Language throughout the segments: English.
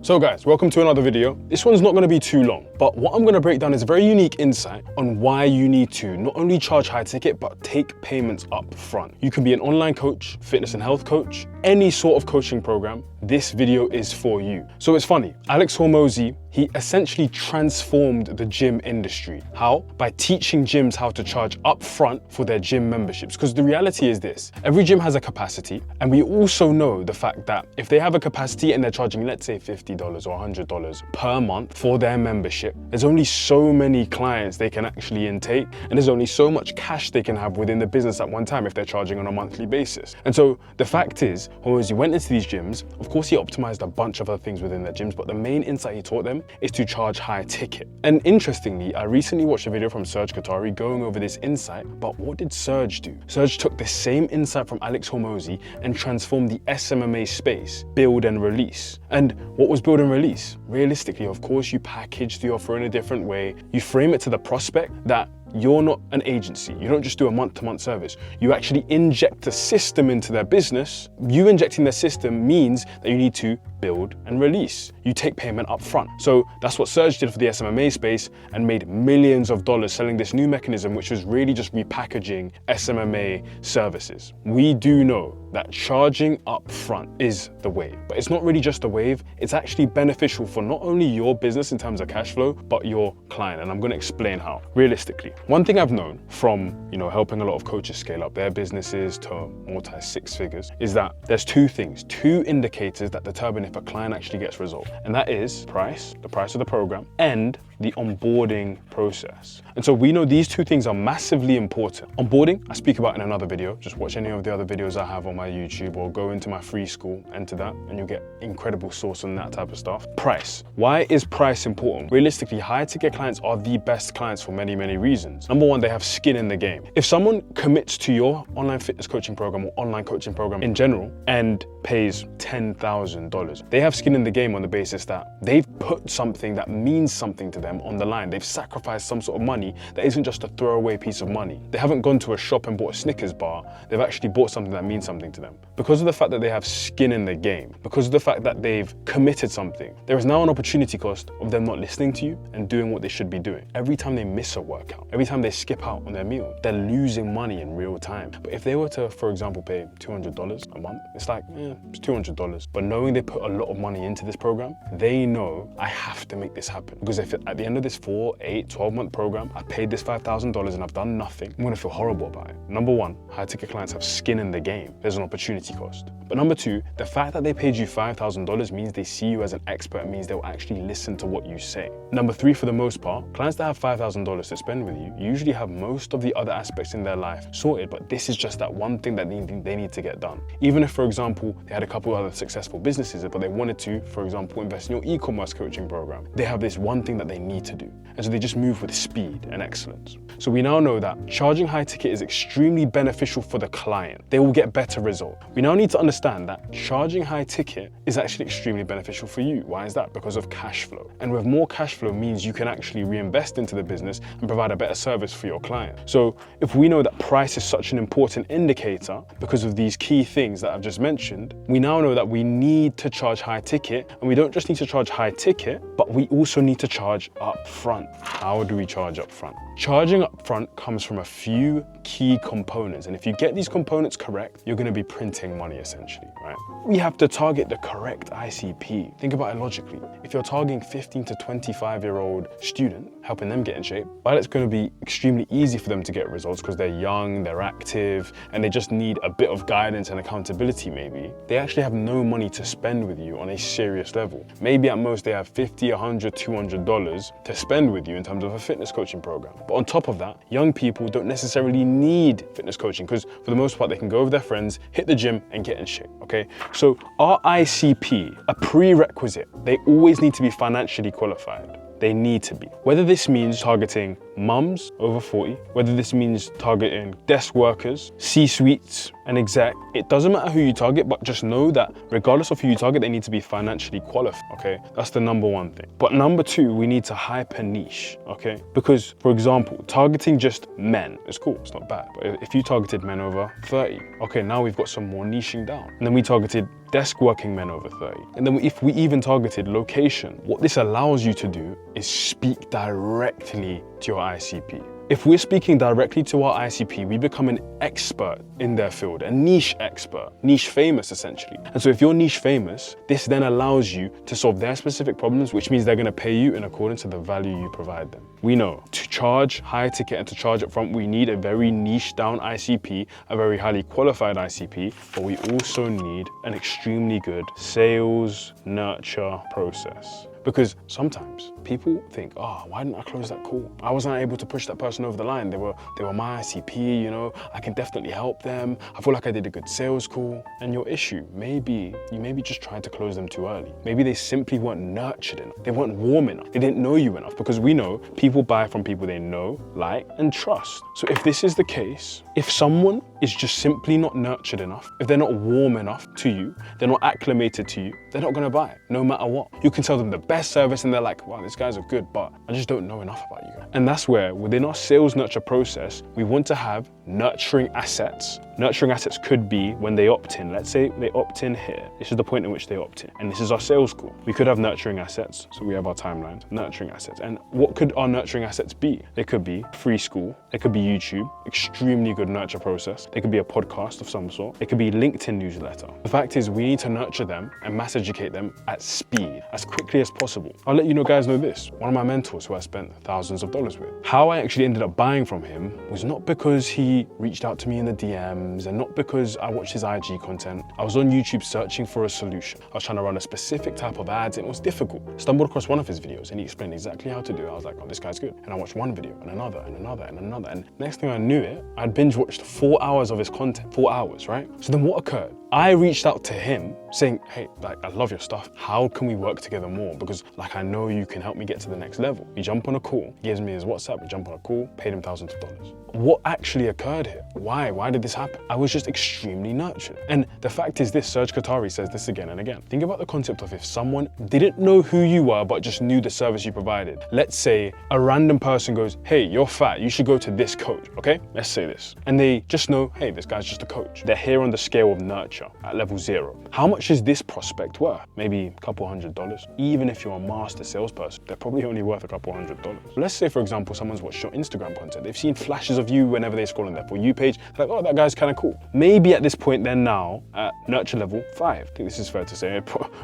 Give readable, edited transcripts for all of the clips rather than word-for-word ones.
So guys, welcome to another video. This one's not going to be too long, but what I'm going to break down is a very unique insight on why you need to not only charge high ticket, but take payments up front. You can be an online coach, fitness and health coach, any sort of coaching program. This video is for you. So it's funny, Alex Hormozi, he essentially transformed the gym industry. How? By teaching gyms how to charge up front for their gym memberships. Because the reality is this, every gym has a capacity, and we also know the fact that if they have a capacity and they're charging, let's say $50 or $100 per month for their membership, there's only so many clients they can actually intake, and there's only so much cash they can have within the business at one time if they're charging on a monthly basis. And so the fact is, Hormozi went into these gyms, of course he optimized a bunch of other things within their gyms, but the main insight he taught them is to charge high ticket. And interestingly, I recently watched a video from Serge Katari going over this insight, but what did Serge do? Serge took the same insight from Alex Hormozi and transformed the SMMA space, build and release. And what was build and release? Realistically, of course, you package the offer in a different way. You frame it to the prospect that you're not an agency. You don't just do a month-to-month service. You actually inject a system into their business. You injecting their system means that you need to build and release. You take payment up front. So that's what Serge did for the SMMA space and made millions of dollars selling this new mechanism, which was really just repackaging SMMA services. We do know that charging up front is the wave, but it's not really just a wave. It's actually beneficial for not only your business in terms of cash flow, but your client. And I'm going to explain how. Realistically, one thing I've known from, helping a lot of coaches scale up their businesses to multi-six figures is that there's two things, two indicators that determine if a client actually gets results. And that is price, the price of the program, and the onboarding process. And so we know these two things are massively important. Onboarding, I speak about in another video. Just watch any of the other videos I have on my YouTube or go into my free school, enter that, and you'll get incredible source on that type of stuff. Price. Why is price important? Realistically, high ticket clients are the best clients for many, many reasons. Number one, they have skin in the game. If someone commits to your online fitness coaching program or online coaching program in general and pays $10,000, they have skin in the game on the basis that they've put something that means something to them on the line. They've sacrificed some sort of money that isn't just a throwaway piece of money. They haven't gone to a shop and bought a Snickers bar. They've actually bought something that means something to them. Because of the fact that they have skin in the game, because of the fact that they've committed something, there is now an opportunity cost of them not listening to you and doing what they should be doing. Every time they miss a workout, every time they skip out on their meal, they're losing money in real time. But if they were to, for example, pay $200 a month, it's like, it's $200. But knowing they put a lot of money into this program, they know I have to make this happen. Because if at the end of this 4, 8, 12-month program, I paid this $5,000 and I've done nothing, I'm gonna feel horrible about it. Number one, high ticket clients have skin in the game. There's an opportunity cost. But number two, the fact that they paid you $5,000 means they see you as an expert, means they'll actually listen to what you say. Number three, for the most part, clients that have $5,000 to spend with you usually have most of the other aspects in their life sorted, but this is just that one thing that they need to get done. Even if, for example, they had a couple of other successful businesses, but they wanted to, for example, invest in your e-commerce coaching program, they have this one thing that they need to do. And so they just move with speed and excellence. So we now know that charging high ticket is extremely beneficial for the client. They will get better result. We now need to understand that charging high ticket is actually extremely beneficial for you. Why is that? Because of cash flow. And with more cash flow means you can actually reinvest into the business and provide a better service for your client. So if we know that price is such an important indicator because of these key things that I've just mentioned, we now know that we need to charge high ticket, and we don't just need to charge high ticket, but we also need to charge up front. How do we charge up front? Charging up front comes from a few key components, and if you get these components correct, you're going to be printing money essentially, right? We have to target the correct ICP. Think about it logically. If you're targeting 15 to 25-year-old student, helping them get in shape, while it's going to be extremely easy for them to get results because they're young, they're active, and they just need a bit of guidance and accountability maybe, they actually have no money to spend with you on a serious level. Maybe at most they have $50, $100, $200 to spend with you in terms of a fitness coaching program. But on top of that, young people don't necessarily need fitness coaching because for the most part, they can go with their friends, hit the gym and get in shape, okay? So our ICP, a prerequisite, they always need to be financially qualified. They need to be. Whether this means targeting mums over 40, whether this means targeting desk workers, C-suites, and exec, it doesn't matter who you target, but just know that regardless of who you target, they need to be financially qualified, okay? That's the number one thing. But number two, we need to hyper niche, okay? Because, for example, targeting just men is cool, it's not bad. But if you targeted men over 30, okay, now we've got some more niching down. And then we targeted desk working men over 30. And then if we even targeted location, what this allows you to do is speak directly to your ICP. If we're speaking directly to our ICP, we become an expert in their field, a niche expert, niche famous essentially. And so if you're niche famous, this then allows you to solve their specific problems, which means they're gonna pay you in accordance to the value you provide them. We know to charge high ticket and to charge up front, we need a very niche down ICP, a very highly qualified ICP, but we also need an extremely good sales nurture process. Because sometimes people think, oh, why didn't I close that call? I wasn't able to push that person over the line. They were my ICP, you know, I can definitely help them. I feel like I did a good sales call. And your issue, maybe you just tried to close them too early. Maybe they simply weren't nurtured enough. They weren't warm enough. They didn't know you enough, because we know people buy from people they know, like, and trust. So if this is the case, if someone is just simply not nurtured enough, if they're not warm enough to you, they're not acclimated to you, they're not gonna buy it, no matter what. You can tell them the best service and they're like, wow, these guys are good, but I just don't know enough about you. And that's where within our sales nurture process, we want to have nurturing assets. Nurturing assets could be when they opt in. Let's say they opt in here. This is the point in which they opt in. And this is our sales call. We could have nurturing assets. So we have our timelines, nurturing assets. And what could our nurturing assets be? They could be free school. It could be YouTube, extremely good nurture process. They could be a podcast of some sort. It could be LinkedIn newsletter. The fact is we need to nurture them and mass educate them at speed, as quickly as possible. I'll let you guys know this. One of my mentors who I spent thousands of dollars with, how I actually ended up buying from him was not because he reached out to me in the DMs and not because I watched his IG content. I was on YouTube searching for a solution. I was trying to run a specific type of ads and it was difficult. Stumbled across one of his videos and he explained exactly how to do it. I was like, oh, this guy's good. And I watched one video and another and another and another. And next thing I knew it, I'd binge watched 4 hours of his content, 4 hours, right? So then what occurred? I reached out to him saying, hey, like, I love your stuff. How can we work together more? Because like, I know you can help me get to the next level. We jump on a call, he gives me his WhatsApp, we jump on a call, paid him thousands of dollars. What actually occurred here? Why did this happen? I was just extremely nurtured. And the fact is this, Serge Katari says this again and again. Think about the concept of if someone didn't know who you were, but just knew the service you provided. Let's say a random person goes, hey, you're fat, you should go to this coach, okay? Let's say this. And they just know, hey, this guy's just a coach. They're here on the scale of nurture at level 0. How much is this prospect worth? Maybe a couple $100. Even if you're a master salesperson, they're probably only worth a couple $100. Let's say, for example, someone's watched your Instagram content. They've seen flashes of you whenever they scroll on their For You page. They're like, oh, that guy's kind of cool. Maybe at this point, they're now at nurture level 5. I think this is fair to say.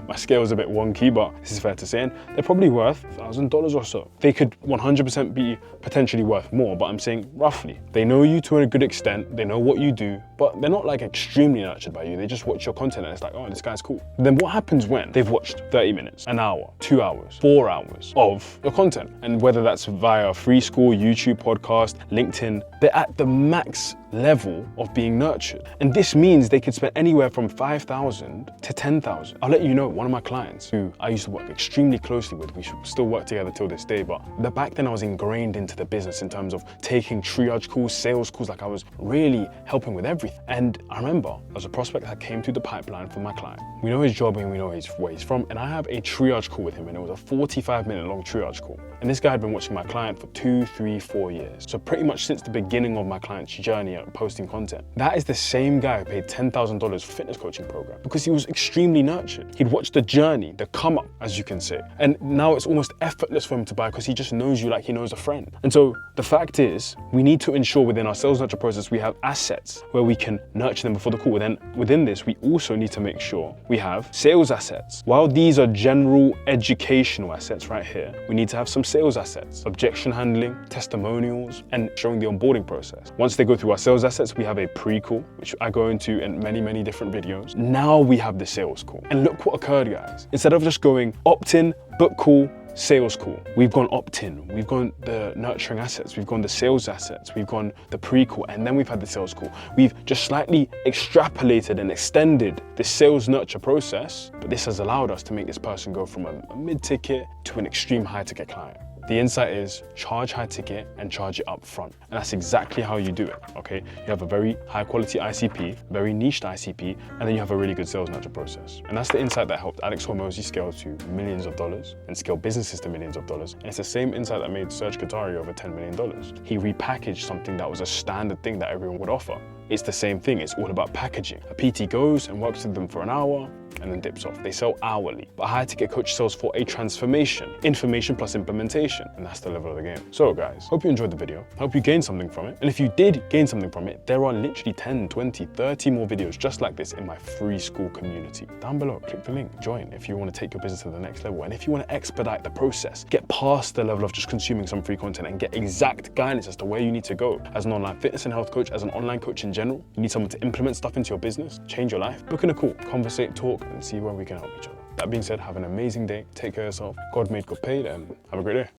My scale is a bit wonky, but this is fair to say. And they're probably worth $1,000 or so. They could 100% be potentially worth more, but I'm saying roughly. They know you to a good extent. They know what you do, but they're not like extremely nurtured by you. They just watch your content and it's like, oh, this guy's cool. Then what happens when they've watched 30 minutes, an hour, 2 hours, 4 hours of your content? And whether that's via free school, YouTube, podcast, LinkedIn, they're at the max level of being nurtured. And this means they could spend anywhere from 5,000 to 10,000. I'll let you know, one of my clients who I used to work extremely closely with, we still work together till this day, but back then I was ingrained into the business in terms of taking triage calls, sales calls, like I was really helping with everything. And I remember there was a prospect that came through the pipeline for my client. We know his job and we know where he's from, and I have a triage call with him, and it was a 45-minute long triage call. And this guy had been watching my client for 2, 3, 4 years. So pretty much since the beginning of my client's journey at posting content. That is the same guy who paid $10,000 for fitness coaching program because he was extremely nurtured. He'd watched the journey, the come up, as you can say. And now it's almost effortless for him to buy because he just knows you like he knows a friend. And so the fact is, we need to ensure within our sales nurture process, we have assets where we can nurture them before the call. Then within this, we also need to make sure we have sales assets. While these are general educational assets right here, we need to have some sales assets, objection handling, testimonials, and showing the onboarding process. Once they go through our sales assets, we have a pre-call, which I go into in many, many different videos. Now we have the sales call. And look what occurred, guys. Instead of just going opt-in, book call, sales call, we've gone opt-in, we've gone the nurturing assets, we've gone the sales assets, we've gone the pre-call, and then we've had the sales call. We've just slightly extrapolated and extended the sales nurture process, but this has allowed us to make this person go from a mid-ticket to an extreme high-ticket client. The insight is charge high ticket and charge it up front. And that's exactly how you do it, okay? You have a very high quality ICP, very niched ICP, and then you have a really good sales nurture process. And that's the insight that helped Alex Hormozi scale to millions of dollars and scale businesses to millions of dollars. And it's the same insight that made Serge Katari over $10 million. He repackaged something that was a standard thing that everyone would offer. It's the same thing, it's all about packaging. A PT goes and works with them for an hour, and then dips off. They sell hourly, but a high ticket coach sells for a transformation, information plus implementation, and that's the level of the game. So guys, hope you enjoyed the video. Hope you gained something from it. And if you did gain something from it, there are literally 10, 20, 30 more videos just like this in my free school community. Down below, click the link, join if you want to take your business to the next level. And if you want to expedite the process, get past the level of just consuming some free content and get exact guidance as to where you need to go as an online fitness and health coach, as an online coach in general. You need someone to implement stuff into your business, change your life. Book in a call, conversate, talk, and see where we can help each other. That being said, have an amazing day. Take care of yourself. God made, God paid, and have a great day.